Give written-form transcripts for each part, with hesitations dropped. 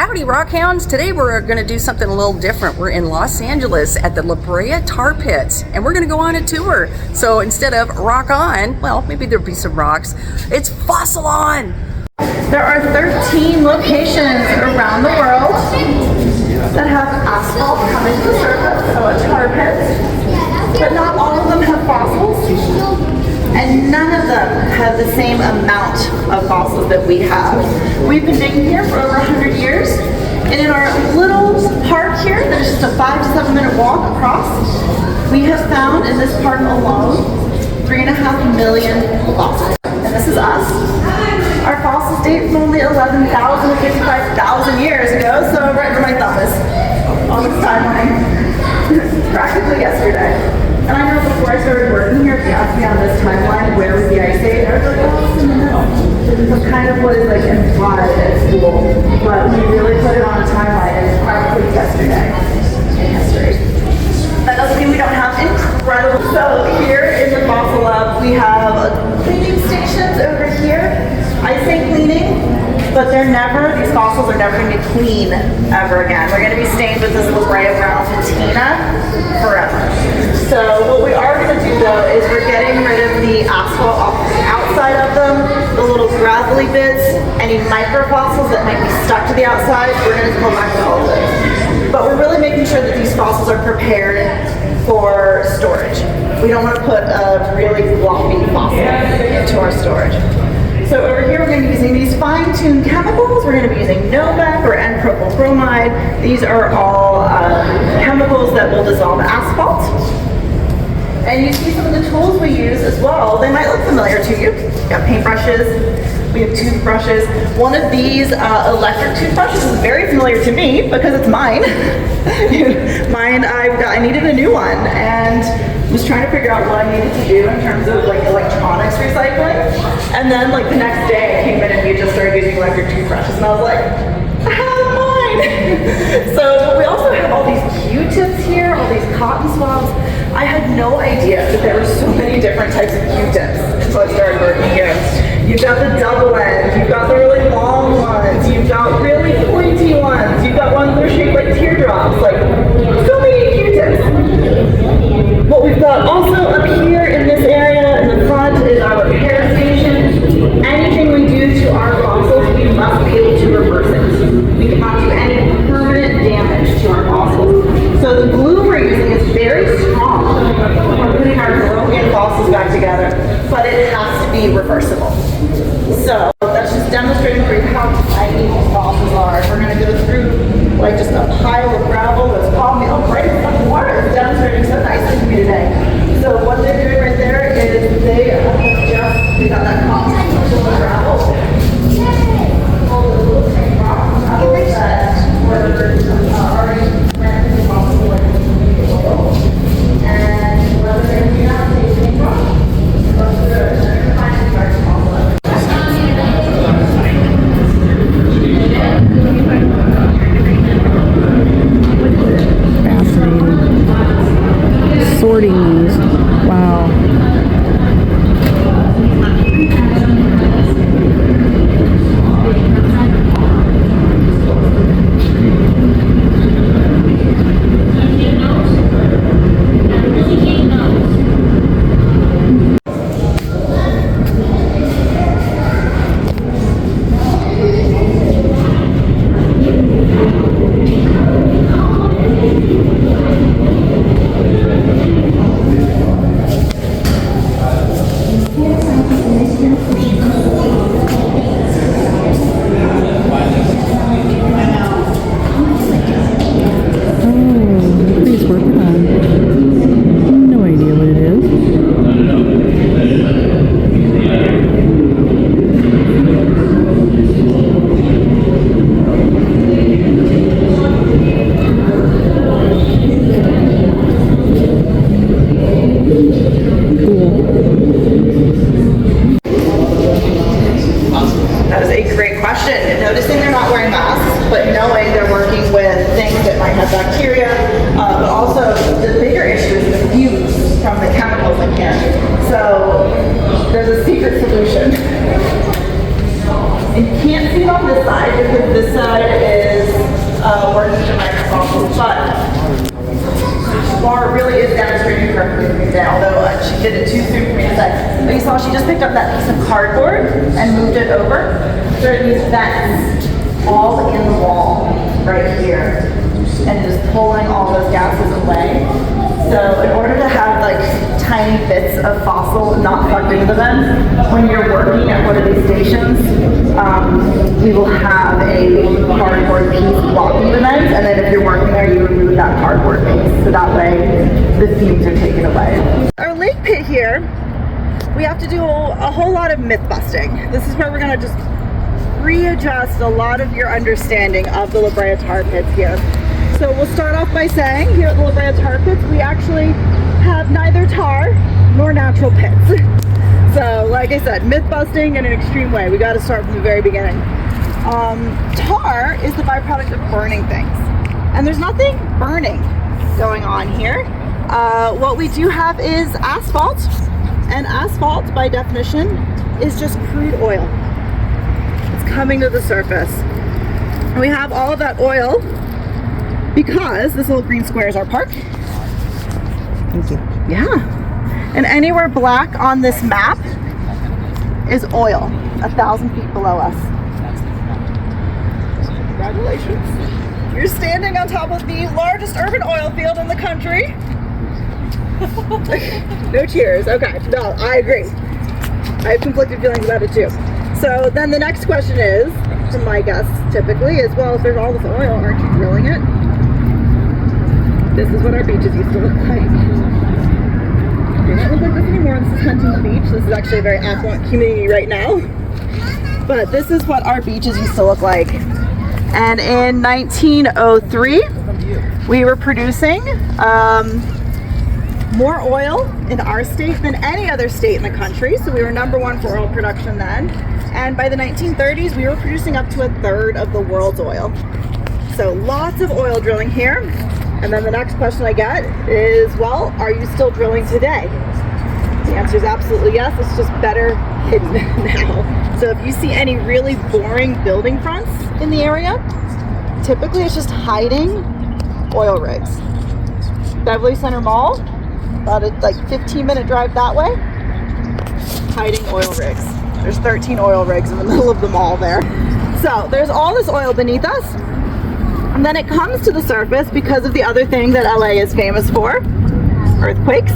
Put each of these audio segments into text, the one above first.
Howdy Rockhounds! Today we're going to do something a little different. We're in Los Angeles at the Brea Tar Pits and we're going to go on a tour. So instead of rock on, well, maybe there'll be some rocks, it's fossil on! There are 13 locations around the world that have asphalt coming to the surface, so a tar pit, but not all of them have fossils, and none of them have the same amount of fossils that we have. We've been digging here for over 100 years, and in our little park here, that is just a 5 to 7 minute walk across, we have found in this park alone 3.5 million fossils. And this is us. Our fossils date from only 11,000 to 55,000 years ago, so right where my thumb is on this timeline. Practically yesterday. And I know before I started working here, if you asked me on this timeline, where was the ice age, I was like, oh, it's in the middle. That's kind of what is like implied at school. But we really put it on a timeline, and it's practically yesterday in history. That doesn't mean we don't have incredible. So here in the fossil lab, we have cleaning stations over here. I say cleaning, but these fossils are never going to be clean ever again. They're going to be stained with this La Brea brown patina forever. So what we are going to do though is we're getting rid of the asphalt off the outside of them, the little gravelly bits, any microfossils that might be stuck to the outside, we're going to collect all of those. But we're really making sure that these fossils are prepared for storage. We don't want to put a really floppy fossil into our storage. So over here we're going to be using these fine-tuned chemicals. We're going to be using Novec or N-propyl bromide. These are all chemicals that will dissolve asphalt. And you see some of the tools we use as well. They might look familiar to you. We've got paintbrushes, we have toothbrushes. One of these electric toothbrushes is very familiar to me because it's mine. I needed a new one and was trying to figure out what I needed to do in terms of like electronics recycling. And then like the next day I came in and we just started using electric toothbrushes and I was like, I have mine! So we also have all these Q-tips here, all these cotton swabs. I had no idea that there were so many different types of Q-tips until I started working here. You've got the double end, you've got the really long ones, you've got really pointy ones, you've got ones that are shaped like teardrops, like so many Q-tips. What we've got also up here in this area in the front is our repair station. Anything we do to our fossils, we must be able to reverse it. We cannot do any permanent damage to our fossils. So the glue we're using is very strong. We're putting our broken fossils back together, but it has to be reversible. So that's just demonstrating for you how tiny these fossils are. We're going to go through like just a pile of gravel that's probably right in the water. It's demonstrating so nicely to me today. So what they're doing right there is they got that compost of the gravel. All the little tiny rocks that were already planted in the fossil and whether they're going to be out, they can drop. Sorting these. Wow. And you can't see it on this side because this side is working with microfossils, but Laura really is demonstrating perfectly today, although she did it too soon for me to say. But you saw she just picked up that piece of cardboard and moved it over. There are these vents all in the wall right here, and just pulling all those gases away. So in order to have like tiny bits of fossil not plugged into the vents, when you're working at one of these stations, we will have a cardboard piece blocking the vents, and then if you're working there, you remove that cardboard piece, so that way the fumes are taken away. Our lake pit here, we have to do a whole lot of myth busting. This is where we're gonna just readjust a lot of your understanding of the La Brea Tar Pits here. So we'll start off by saying here at the La Brea Tar Pits, we actually have neither tar nor natural pits. So like I said, myth busting in an extreme way. We got to start from the very beginning. Tar is the byproduct of burning things. And there's nothing burning going on here. What we do have is asphalt. And asphalt, by definition, is just crude oil. It's coming to the surface. And we have all of that oil because this little green square is our park. Thank you. Yeah. And anywhere black on this map is oil, 1,000 feet below us. Congratulations. You're standing on top of the largest urban oil field in the country. No cheers. Okay. No, I agree. I have conflicted feelings about it too. So then the next question is, from my guests typically, is, well, if there's all this oil, aren't you drilling it? This is what our beaches used to look like. They don't look like this anymore. This is Huntington Beach. This is actually a very affluent community right now. But this is what our beaches used to look like. And in 1903, we were producing more oil in our state than any other state in the country. So we were #1 for oil production then. And by the 1930s, we were producing up to 1/3 of the world's oil. So lots of oil drilling here. And then the next question I get is, well, are you still drilling today? The answer is absolutely yes. It's just better hidden now. So if you see any really boring building fronts in the area, typically it's just hiding oil rigs. Beverly Center Mall, about a 15-minute drive that way, hiding oil rigs. There's 13 oil rigs in the middle of the mall there. So there's all this oil beneath us. And then it comes to the surface because of the other thing that LA is famous for, earthquakes.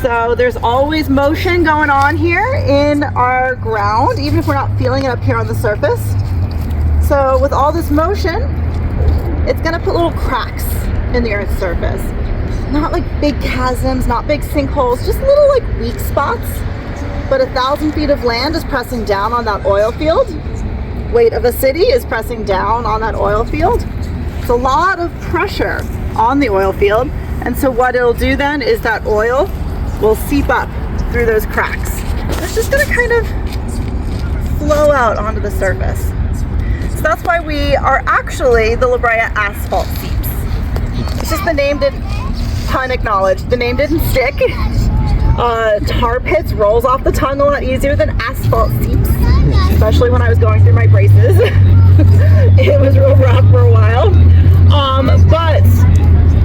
So there's always motion going on here in our ground, even if we're not feeling it up here on the surface. So with all this motion, it's gonna put little cracks in the Earth's surface. Not like big chasms, not big sinkholes, just little like weak spots. But 1,000 feet of land is pressing down on that oil field. Weight of a city is pressing down on that oil field. It's a lot of pressure on the oil field, and so what it'll do then is that oil will seep up through those cracks. It's just gonna kind of flow out onto the surface. So that's why we are actually the La Brea asphalt seeps. It's just the name didn't, pun acknowledged, the name didn't stick. Tar pits rolls off the tongue a lot easier than asphalt seeps. Especially when I was going through my braces. It was real rough for a while. But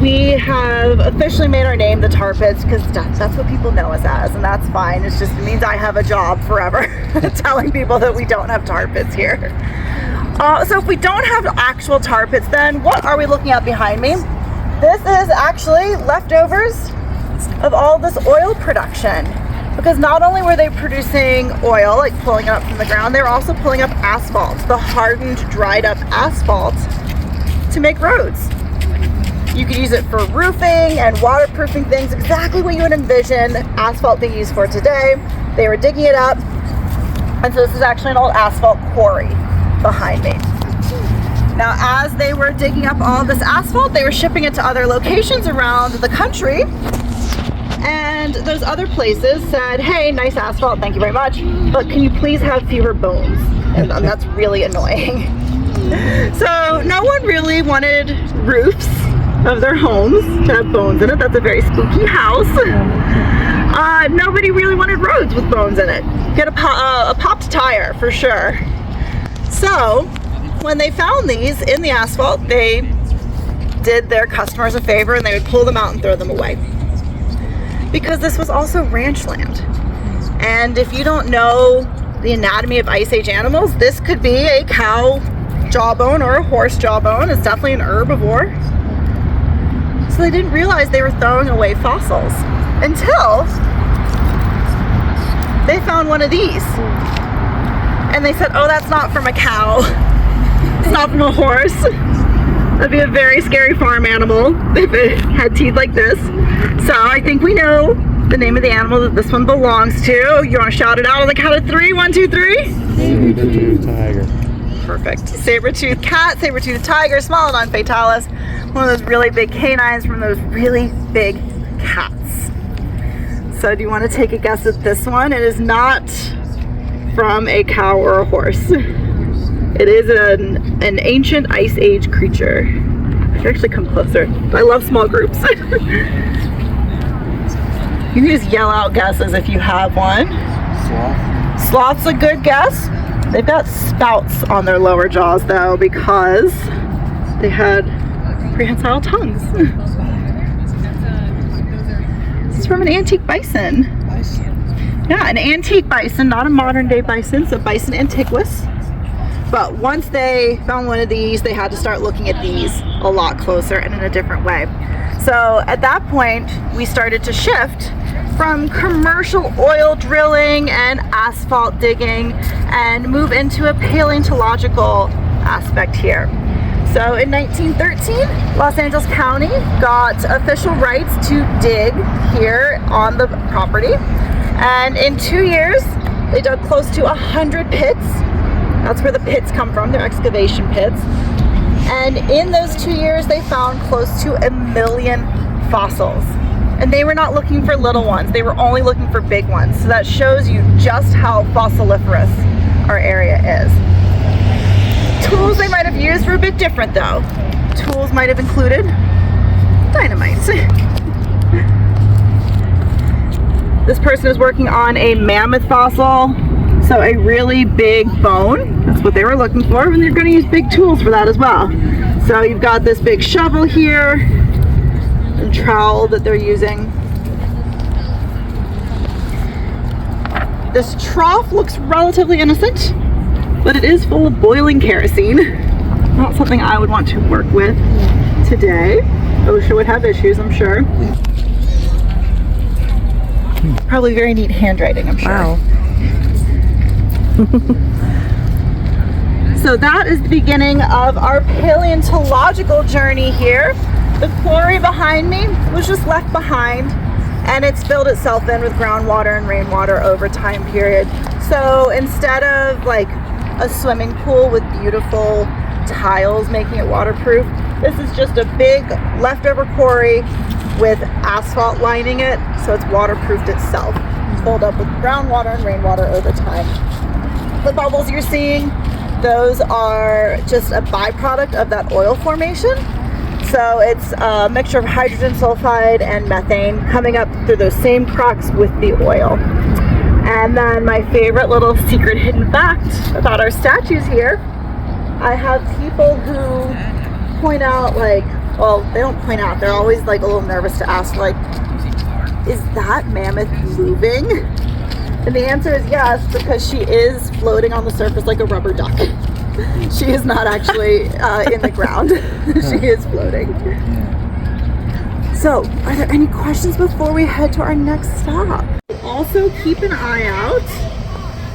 we have officially made our name the Tar Pits because that's what people know us as, and that's fine. It means I have a job forever telling people that we don't have tar pits here. So if we don't have actual tar pits, then what are we looking at behind me? This is actually leftovers of all this oil production. Because not only were they producing oil, like pulling it up from the ground, they were also pulling up asphalt, the hardened, dried up asphalt, to make roads. You could use it for roofing and waterproofing things, exactly what you would envision asphalt being used for today. They were digging it up, and so this is actually an old asphalt quarry behind me. Now, as they were digging up all this asphalt, they were shipping it to other locations around the country. And those other places said, hey, nice asphalt, thank you very much, but can you please have fewer bones? And that's really annoying. So no one really wanted roofs of their homes to have bones in it. That's a very spooky house. Nobody really wanted roads with bones in it. Get a popped tire for sure. So when they found these in the asphalt, they did their customers a favor and they would pull them out and throw them away. Because this was also ranch land. And if you don't know the anatomy of Ice Age animals, this could be a cow jawbone or a horse jawbone. It's definitely an herbivore. So they didn't realize they were throwing away fossils until they found one of these. And they said, oh, that's not from a cow. It's not from a horse. That'd be a very scary farm animal if it had teeth like this. So I think we know the name of the animal that this one belongs to. You want to shout it out on the count of 3? 1, 2, 3? Saber-toothed tiger. Perfect. Saber-toothed cat, saber-toothed tiger, Smilodon fatalis. One of those really big canines from those really big cats. So do you want to take a guess at this one? It is not from a cow or a horse. It is an ancient Ice Age creature. I should actually come closer. I love small groups. You can just yell out guesses if you have one. Sloth. Sloth's a good guess. They've got spouts on their lower jaws though because they had prehensile tongues. This is from an antique bison. Yeah, an antique bison, not a modern day bison, so bison antiquus. But once they found one of these, they had to start looking at these a lot closer and in a different way. So at that point, we started to shift from commercial oil drilling and asphalt digging and move into a paleontological aspect here. So in 1913, Los Angeles County got official rights to dig here on the property. And in 2 years, they dug close to 100 pits. That's where the pits come from, they're excavation pits. And in those 2 years, they found close to 1 million fossils. And they were not looking for little ones, they were only looking for big ones. So that shows you just how fossiliferous our area is. Tools they might have used were a bit different though. Tools might have included dynamite. This person is working on a mammoth fossil, so a really big bone. That's what they were looking for, and they're going to use big tools for that as well. So you've got this big shovel here, and trowel that they're using. This trough looks relatively innocent, but it is full of boiling kerosene. Not something I would want to work with today. OSHA would have issues, I'm sure. Probably very neat handwriting, I'm sure. Wow. So that is the beginning of our paleontological journey here. The quarry behind me was just left behind, and it's filled itself in with groundwater and rainwater over time period. So instead of like a swimming pool with beautiful tiles making it waterproof, this is just a big leftover quarry with asphalt lining it, so it's waterproofed itself. It's filled up with groundwater and rainwater over time. The bubbles you're seeing, those are just a byproduct of that oil formation. So it's a mixture of hydrogen sulfide and methane coming up through those same cracks with the oil. And then my favorite little secret hidden fact about our statues here, I have people who point out like, well, they don't point out, they're always like a little nervous to ask like, is that mammoth moving? And the answer is yes, because she is floating on the surface like a rubber duck. She is not actually in the ground. She is floating. So, are there any questions before we head to our next stop? Also, keep an eye out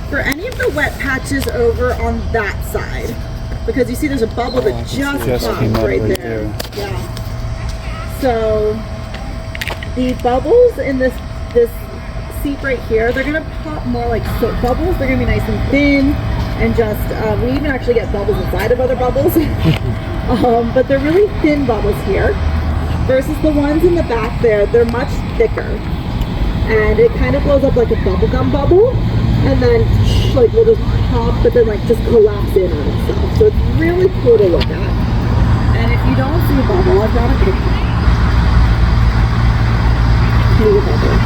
for any of the wet patches over on that side. Because you see there's a bubble that just popped right there. Yeah. So, the bubbles in this seep right here, they're gonna pop more like soap bubbles. They're gonna be nice and thin, and just we even actually get bubbles inside of other bubbles. But they're really thin bubbles here versus the ones in the back there. They're much thicker, and it kind of blows up like a bubblegum bubble, and then like will just pop, but then like just collapse in on itself. So it's really cool to look at. And if you don't see a bubble, I've got a picture. Here's a bubble.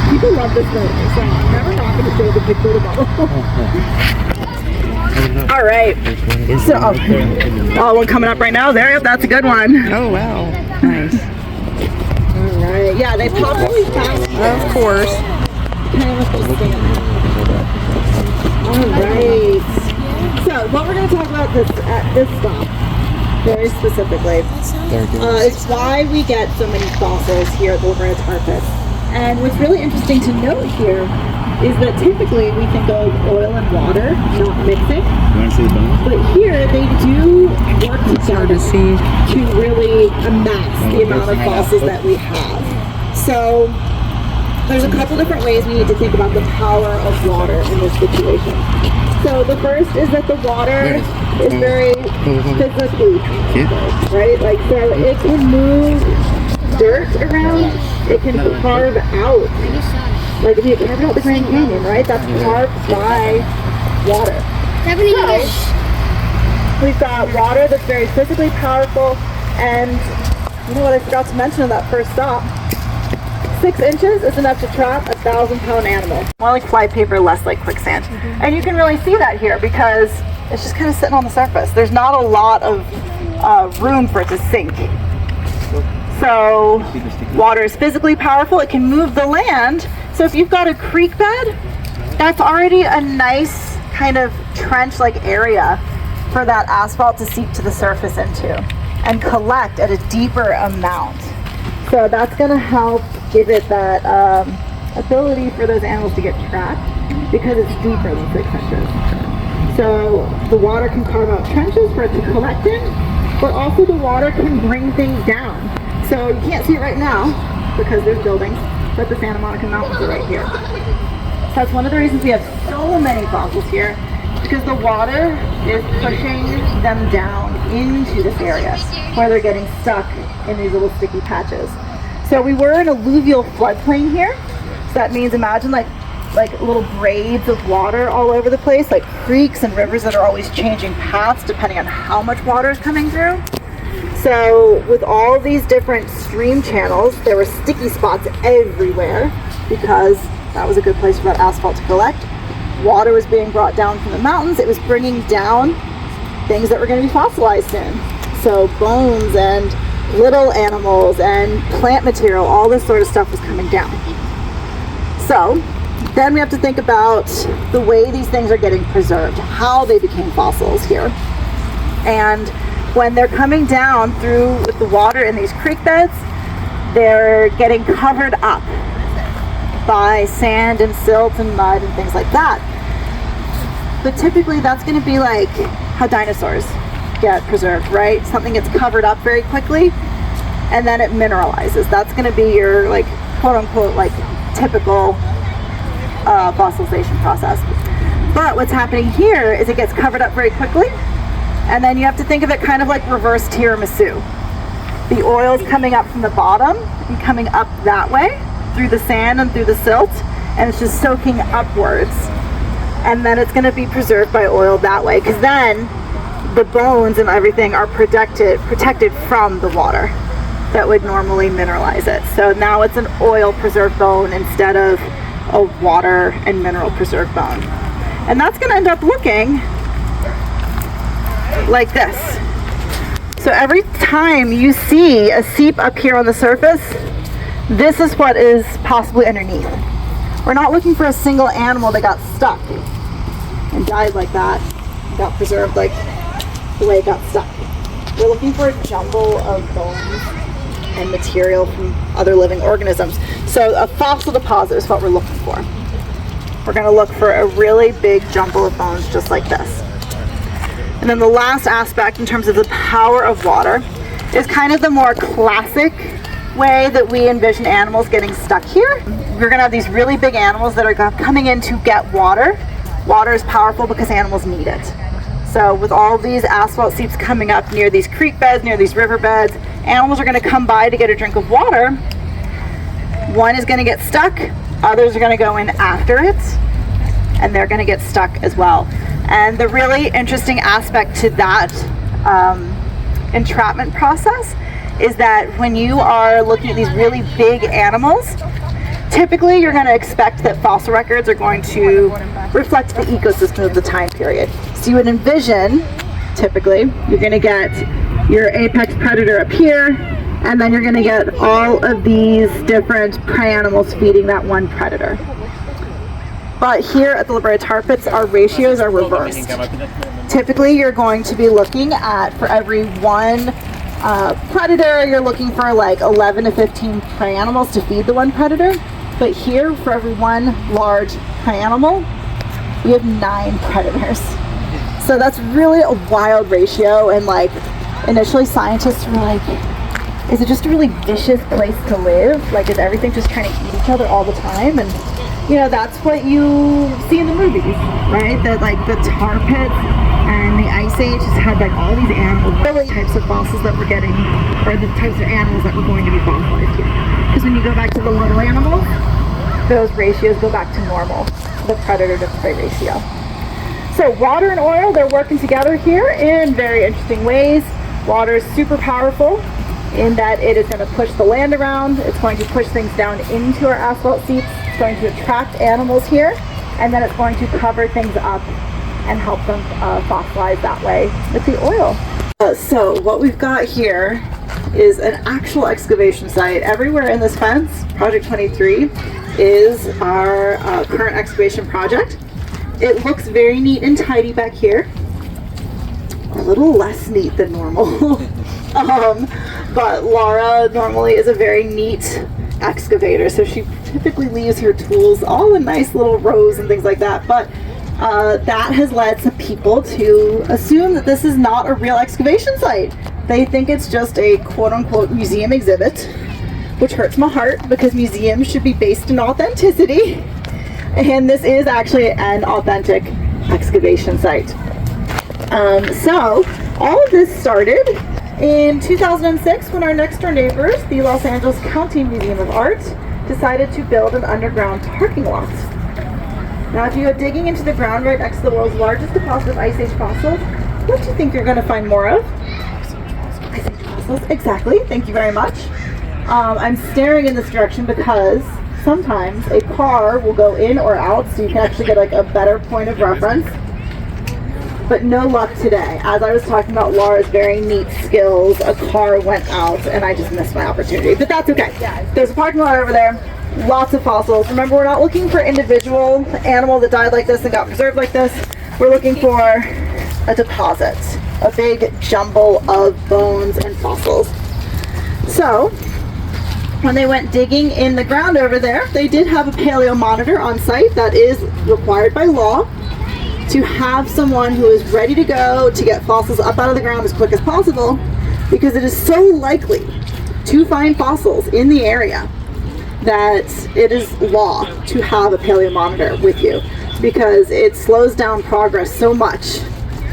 People love this photo, so I'm never not going to show the picture of the bubble. All right. So, oh, one coming up right now. There, that's a good one. Oh, wow. Nice. All right. Yeah, they pop really fast. Of course. All right. So, what we're going to talk about at this stop, very specifically, is why we get so many fossils here at the Brea Tar Pits. And what's really interesting to note here is that typically we think of oil and water not mixing, but here they do work together to really amass the amount of fossils that we have. So there's a couple different ways we need to think about the power of water in this situation. So the first is that the water is very physically powerful, right? Like, so it can move dirt around, it can carve out. Like if you carve out the Grand Canyon, right? That's carved by water. So, we've got water that's very physically powerful, and you know what I forgot to mention in that first stop? 6 inches is enough to trap a 1,000-pound animal. More like flypaper, less like quicksand. And you can really see that here because it's just kind of sitting on the surface. There's not a lot of room for it to sink. So water is physically powerful. It can move the land. So if you've got a creek bed, that's already a nice kind of trench-like area for that asphalt to seep to the surface into and collect at a deeper amount. So that's going to help give it that ability for those animals to get trapped because it's deeper than 6 inches. So the water can carve out trenches for it to collect in, but also the water can bring things down. So you can't see it right now because there's buildings, but the Santa Monica Mountains are right here. So that's one of the reasons we have so many fossils here, because the water is pushing them down into this area where they're getting stuck in these little sticky patches. So we were in alluvial floodplain here. So that means imagine like little braids of water all over the place, like creeks and rivers that are always changing paths depending on how much water is coming through. So with all these different stream channels, there were sticky spots everywhere because that was a good place for that asphalt to collect. Water was being brought down from the mountains. It was bringing down things that were going to be fossilized soon. So bones and little animals and plant material, all this sort of stuff was coming down. So then we have to think about the way these things are getting preserved, how they became fossils here. And when they're coming down through with the water in these creek beds, they're getting covered up by sand and silt and mud and things like that. But typically that's going to be like how dinosaurs get preserved, right? Something gets covered up very quickly and then it mineralizes. That's going to be your like quote unquote like typical fossilization process. But what's happening here is it gets covered up very quickly, and then you have to think of it kind of like reverse tiramisu. The oil's coming up from the bottom and coming up that way through the sand and through the silt, and it's just soaking upwards. And then it's going to be preserved by oil that way, because then the bones and everything are protected from the water that would normally mineralize it. So now it's an oil preserved bone instead of a water and mineral preserved bone. And that's going to end up looking like this. So every time you see a seep up here on the surface, this is what is possibly underneath. We're not looking for a single animal that got stuck and died like that, got preserved like the way it got stuck. We're looking for a jumble of bones and material from other living organisms. So a fossil deposit is what we're looking for. We're going to look for a really big jumble of bones just like this. And then the last aspect in terms of the power of water is kind of the more classic way that we envision animals getting stuck here. We're going to have these really big animals that are coming in to get water. Water is powerful because animals need it. So with all these asphalt seeps coming up near these creek beds, near these river beds, animals are going to come by to get a drink of water. One is going to get stuck, others are going to go in after it, and they're going to get stuck as well. And the really interesting aspect to that entrapment process is that when you are looking at these really big animals, Typically, you're going to expect that fossil records are going to reflect the ecosystem of the time period. So you would envision, typically, you're going to get your apex predator up here, and then you're going to get all of these different prey animals feeding that one predator. But here at the La Brea Tar Pits, our ratios are reversed. Typically, you're going to be looking at, for every one predator, you're looking for like 11 to 15 prey animals to feed the one predator. But here, for every one large prey animal, we have 9 predators. So that's really a wild ratio, and like initially scientists were like, is it just a really vicious place to live? Like, is everything just trying to eat each other all the time? And you know, that's what you see in the movies, right? That like the tar pits and the ice age just had like all these animals, really types of fossils that we're getting, or the types of animals that we're going to be fossilized here. Because when you go back to the little animals, those ratios go back to normal, the predator to prey ratio. So water and oil, they're working together here in very interesting ways. Water is super powerful in that it is going to push the land around, it's going to push things down into our asphalt seeps, it's going to attract animals here, and then it's going to cover things up and help them fossilize that way with the oil. So what we've got here is an actual excavation site. Everywhere in this fence, Project 23, is our current excavation project. It looks very neat and tidy back here. A little less neat than normal. But Laura normally is a very neat excavator, so she typically leaves her tools all in nice little rows and things like that. But that has led some people to assume that this is not a real excavation site. They think it's just a quote-unquote museum exhibit, which hurts my heart because museums should be based in authenticity. And this is actually an authentic excavation site. So all of this started in 2006 when our next door neighbors, the Los Angeles County Museum of Art, decided to build an underground parking lot. Now, if you go digging into the ground right next to the world's largest deposit of Ice Age fossils, what do you think you're going to find more of? Ice Age fossils, exactly. Thank you very much. I'm staring in this direction because sometimes a car will go in or out, so you can actually get like a better point of reference. But no luck today. As I was talking about Laura's very neat skills, a car went out and I just missed my opportunity. But that's okay. There's a parking lot over there. Lots of fossils. Remember, we're not looking for individual animal that died like this and got preserved like this. We're looking for a deposit, a big jumble of bones and fossils. So when they went digging in the ground over there, they did have a paleo monitor on site. That is required by law, to have someone who is ready to go to get fossils up out of the ground as quick as possible, because it is so likely to find fossils in the area that it is law to have a paleo monitor with you, because it slows down progress so much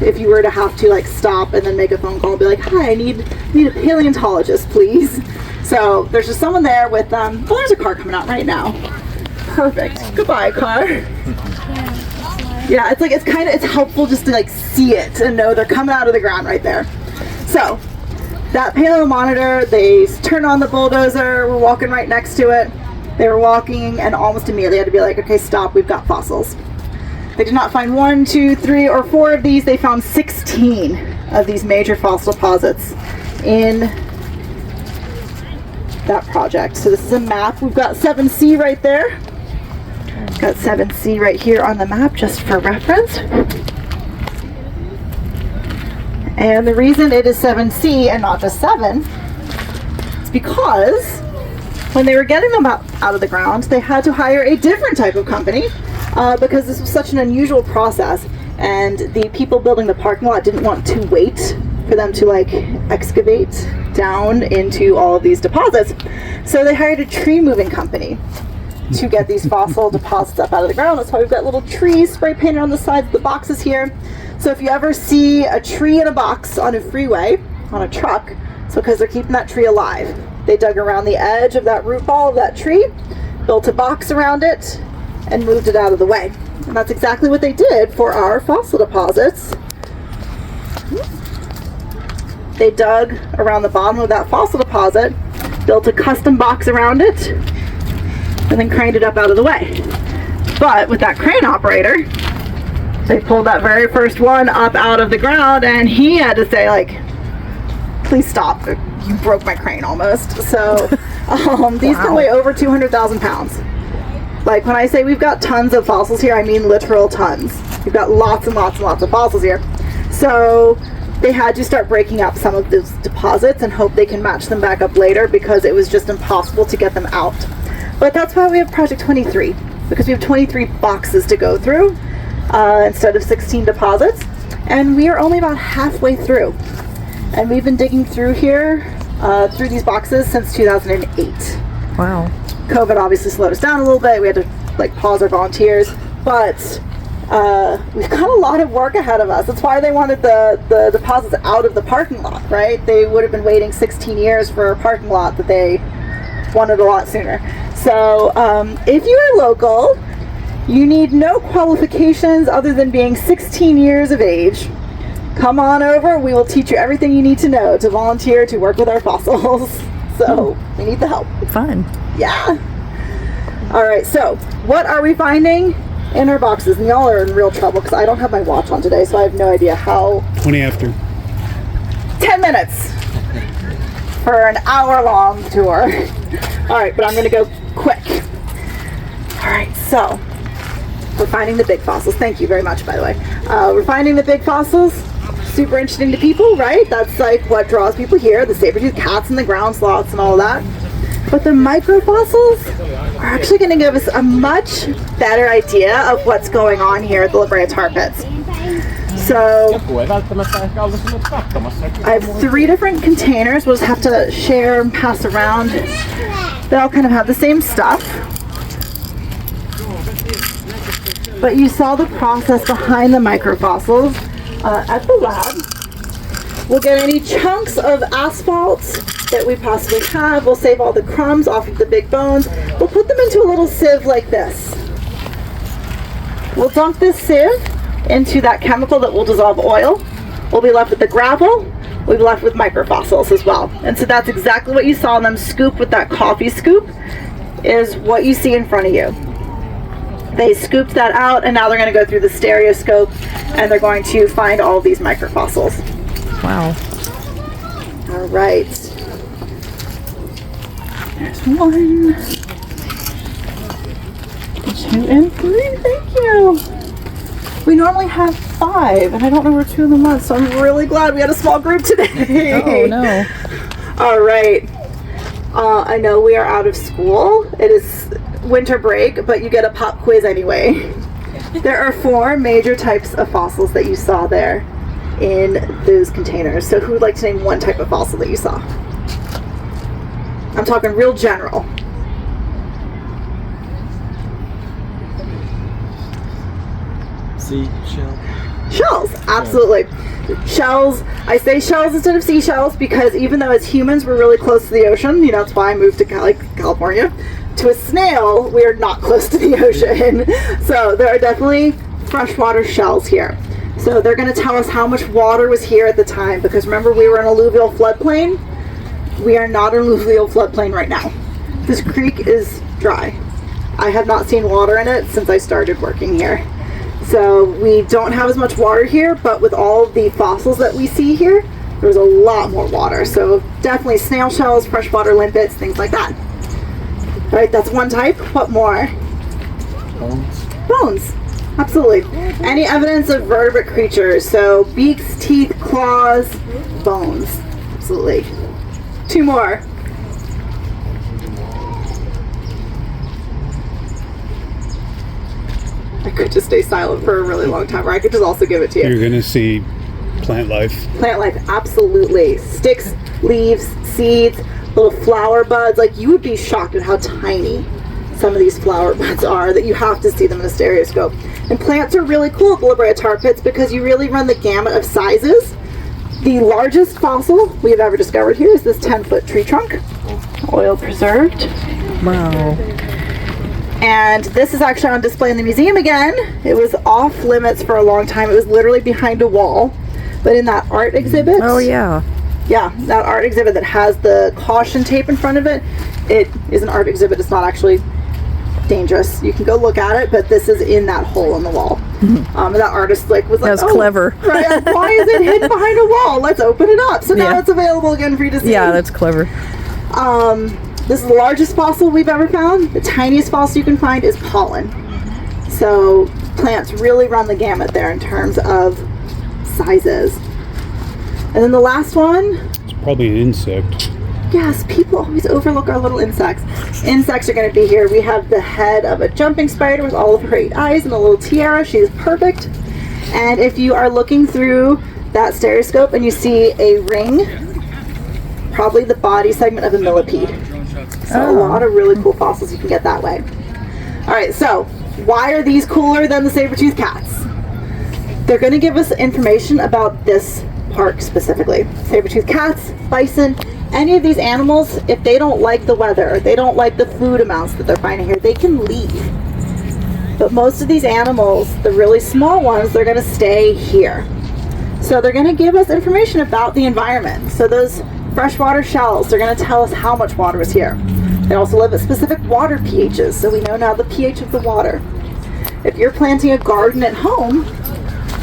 if you were to have to like stop and then make a phone call and be like, hi, I need a paleontologist, please. So there's just someone there with them. Oh, there's a car coming out right now. Perfect. Goodbye, car. Yeah, it's like it's helpful just to like see it and know they're coming out of the ground right there. So that paleo monitor, they turn on the bulldozer, we're walking right next to it. They were walking and almost immediately had to be like, okay, stop, we've got fossils. They did not find 1, 2, 3, or 4 of these. They found 16 of these major fossil deposits in that project. So this is a map. We've got 7C right there. We've got 7C right here on the map just for reference. And the reason it is 7C and not just 7 is because when they were getting them out of the ground, they had to hire a different type of company because this was such an unusual process, and the people building the parking lot didn't want to wait for them to like excavate down into all of these deposits. So they hired a tree moving company to get these fossil deposits up out of the ground. That's why we've got little trees spray painted on the sides of the boxes here. So if you ever see a tree in a box on a freeway, on a truck, it's because they're keeping that tree alive. They dug around the edge of that root ball of that tree, built a box around it, and moved it out of the way. And that's exactly what they did for our fossil deposits. They dug around the bottom of that fossil deposit, built a custom box around it, and then craned it up out of the way. But with that crane operator, they pulled that very first one up out of the ground, and he had to say, like, please stop. You broke my crane almost. So these can weigh over 200,000 pounds. Like, when I say we've got tons of fossils here, I mean literal tons. We've got lots and lots and lots of fossils here. So they had to start breaking up some of those deposits and hope they can match them back up later, because it was just impossible to get them out. But that's why we have Project 23, because we have 23 boxes to go through instead of 16 deposits. And we are only about halfway through. And we've been digging through here, through these boxes since 2008. Wow. COVID obviously slowed us down a little bit. We had to like pause our volunteers, but we've got a lot of work ahead of us. That's why they wanted the deposits out of the parking lot, right? They would have been waiting 16 years for a parking lot that they wanted a lot sooner. So if you are local, you need no qualifications other than being 16 years of age. Come on over. We will teach you everything you need to know to volunteer to work with our fossils. So we need the help. Fun. Yeah. All right. So what are we finding in our boxes? And y'all are in real trouble because I don't have my watch on today, so I have no idea how. 20 after. 10 minutes for an hour-long tour. All right, but I'm going to go quick. All right. So we're finding the big fossils. Thank you very much, by the way. We're finding the big fossils. Super interesting to people, right? That's like what draws people here, the saber-toothed cats and the ground sloths and all that. But the microfossils are actually going to give us a much better idea of what's going on here at the La Brea Tar Pits. So I have 3 different containers. We'll just have to share and pass around. They all kind of have the same stuff. But you saw the process behind the microfossils. At the lab, we'll get any chunks of asphalt that we possibly have. We'll save all the crumbs off of the big bones. We'll put them into a little sieve like this. We'll dunk this sieve into that chemical that will dissolve oil. We'll be left with the gravel. We'll be left with microfossils as well. And so that's exactly what you saw them scoop with that coffee scoop, is what you see in front of you. They scooped that out, and now they're going to go through the stereoscope, and they're going to find all these microfossils. Wow. All right. There's 1, 2, and 3. Thank you. We normally have 5, and I don't know where 2 of them went, so I'm really glad we had a small group today. Oh, no. All right. I know we are out of school. It is winter break, but you get a pop quiz anyway. There are 4 major types of fossils that you saw there in those containers. So who would like to name one type of fossil that you saw? I'm talking real general. Seashell. Shells, absolutely. Shells, I say shells instead of seashells because even though as humans we're really close to the ocean, you know, that's why I moved to California. To a snail, we are not close to the ocean. So there are definitely freshwater shells here. So they're going to tell us how much water was here at the time, because remember we were in alluvial floodplain. We are not in alluvial floodplain right now. This creek is dry. I have not seen water in it since I started working here. So we don't have as much water here, but with all the fossils that we see here, there's a lot more water. So definitely snail shells, freshwater limpets, things like that. All right, that's one type. What more? Bones. Bones. Absolutely. Any evidence of vertebrate creatures. So beaks, teeth, claws, bones. Absolutely. 2 more. I could just stay silent for a really long time, or I could just also give it to you. You're going to see plant life. Plant life, absolutely. Sticks, leaves, seeds, little flower buds. Like, you would be shocked at how tiny some of these flower buds are, that you have to see them in a stereoscope. And plants are really cool at the La Brea Tar Pits because you really run the gamut of sizes. The largest fossil we have ever discovered here is this 10-foot tree trunk, oil preserved. Wow. And this is actually on display in the museum again. It was off limits for a long time. It was literally behind a wall. But in that art exhibit, Oh, yeah. yeah, that art exhibit that has the caution tape in front of it, it is an art exhibit. It's not actually dangerous. You can go look at it, but this is in that hole in the wall. And that artist was like, That's clever. Right, why is it hidden behind a wall? Let's open it up. So now it's available again for you to see. Yeah, that's clever. This is the largest fossil we've ever found. The tiniest fossil you can find is pollen. So plants really run the gamut there in terms of sizes. And then the last one. It's probably an insect. Yes, people always overlook our little insects. Insects are going to be here. We have the head of a jumping spider with all of her 8 eyes and a little tiara. She's perfect. And if you are looking through that stereoscope and you see a ring, probably the body segment of a millipede. So a lot of really cool fossils you can get that way. All right, so why are these cooler than the saber-toothed cats? They're going to give us information about this park specifically. Saber-toothed cats, bison, any of these animals, if they don't like the weather, or they don't like the food amounts that they're finding here, they can leave. But most of these animals, the really small ones, they're going to stay here. So they're going to give us information about the environment. So those freshwater shells, they're going to tell us how much water is here. They also live at specific water pHs, so we know now the pH of the water. If you're planting a garden at home,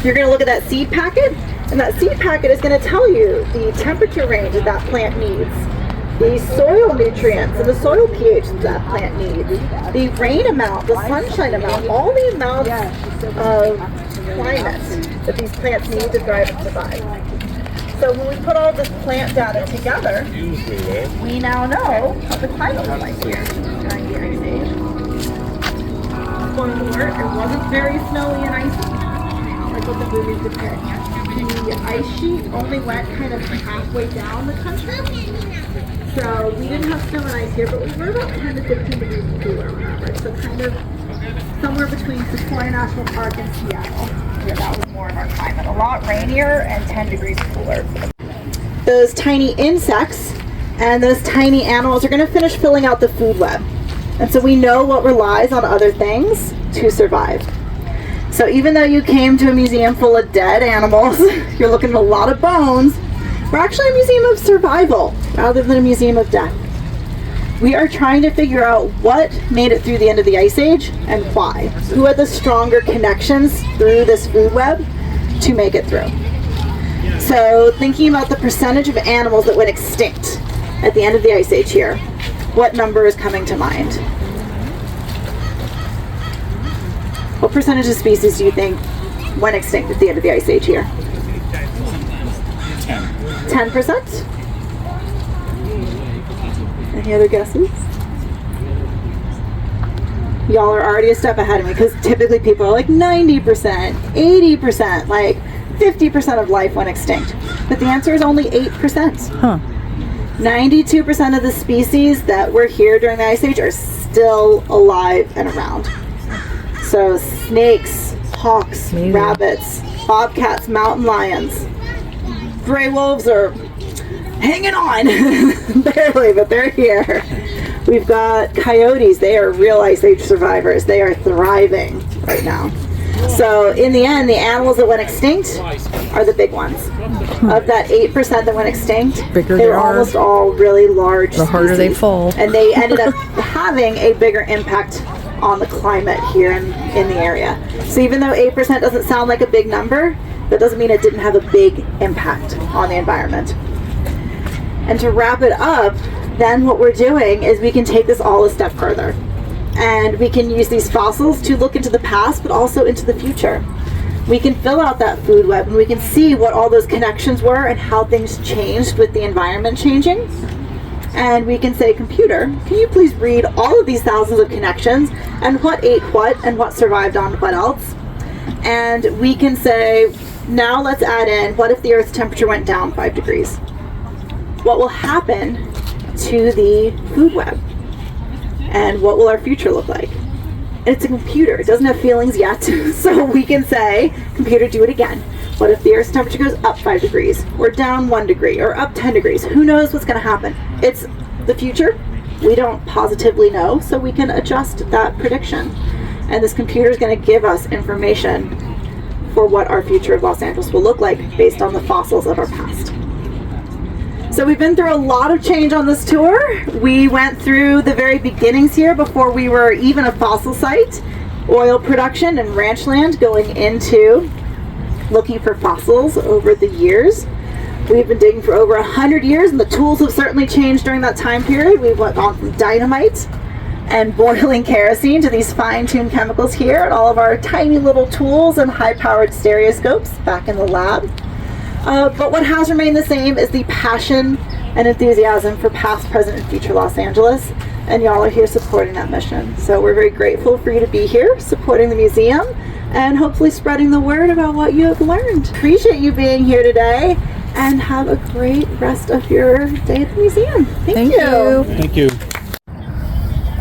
you're going to look at that seed packet, and that seed packet is going to tell you the temperature range that that plant needs, the soil nutrients and the soil pH that that plant needs, the rain amount, the sunshine amount, all the amounts of climate that these plants need to thrive and survive. So when we put all this plant data together, we now know what the climate was like here during the Ice Age. Spoiler alert, it wasn't very snowy and icy, like what the movies depict. The ice sheet only went kind of halfway down the country. So we didn't have snow and ice here, but we were about 10 to 15 degrees cooler on average. So kind of somewhere between Sequoia National Park and Seattle. Yeah, that was more of our climate. A lot rainier and 10 degrees cooler. Those tiny insects and those tiny animals are going to finish filling out the food web. And so we know what relies on other things to survive. So even though you came to a museum full of dead animals, you're looking at a lot of bones, we're actually a museum of survival rather than a museum of death. We are trying to figure out what made it through the end of the Ice Age and why. Who had the stronger connections through this food web to make it through. So thinking about the percentage of animals that went extinct at the end of the Ice Age here, what number is coming to mind? What percentage of species do you think went extinct at the end of the Ice Age here? 10%? Any other guesses? Y'all are already a step ahead of me because typically people are like 90%, 80%, like 50% of life went extinct. But the answer is only 8%. Huh. 92% of the species that were here during the Ice Age are still alive and around. So snakes, hawks, Amazing. rabbits, bobcats, mountain lions. Gray wolves are hanging on, barely, but they're here. We've got coyotes. They are real Ice Age survivors. They are thriving right now. So in the end, the animals that went extinct are the big ones. Of that 8% that went extinct, Bigger they they were are, almost all really large the harder they species. fall. And they ended up having a bigger impact on the climate here in the area. So even though 8% doesn't sound like a big number, that doesn't mean it didn't have a big impact on the environment. And to wrap it up, then what we're doing is we can take this all a step further. And we can use these fossils to look into the past, but also into the future. We can fill out that food web and we can see what all those connections were and how things changed with the environment changing. And we can say, computer, can you please read all of these thousands of connections and what ate what and what survived on what else? And we can say, now let's add in, what if the Earth's temperature went down 5 degrees? What will happen to the food web? And what will our future look like? It's a computer. It doesn't have feelings yet. So we can say, computer, do it again. What if the Earth's temperature goes up 5 degrees, or down 1 degree, or up 10 degrees? Who knows what's going to happen? It's the future. We don't positively know, so we can adjust that prediction. And this computer is going to give us information for what our future of Los Angeles will look like based on the fossils of our past. So So we've been through a lot of change on this tour. We went through the very beginnings here before we were even a fossil site, oil production and ranch land, going into looking for fossils over the years. We've been digging for over 100 years, and the tools have certainly changed during that time period. We've gone from dynamite and boiling kerosene to these fine-tuned chemicals here, and all of our tiny little tools and high-powered stereoscopes back in the lab. But what has remained the same is the passion and enthusiasm for past, present, and future Los Angeles, and y'all are here supporting that mission. So we're very grateful for you to be here, supporting the museum, and hopefully spreading the word about what you have learned. Appreciate you being here today, and have a great rest of your day at the museum. Thank you. Thank you.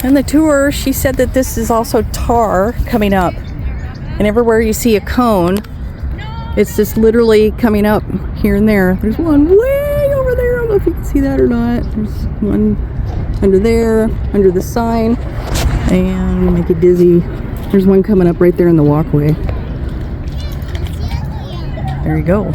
In the tour, she said that this is also tar coming up. And everywhere you see a cone, it's just literally coming up here and there. There's one way over there. I don't know if you can see that or not. There's one under there, under the sign. And make it dizzy. There's one coming up right there in the walkway. There you go.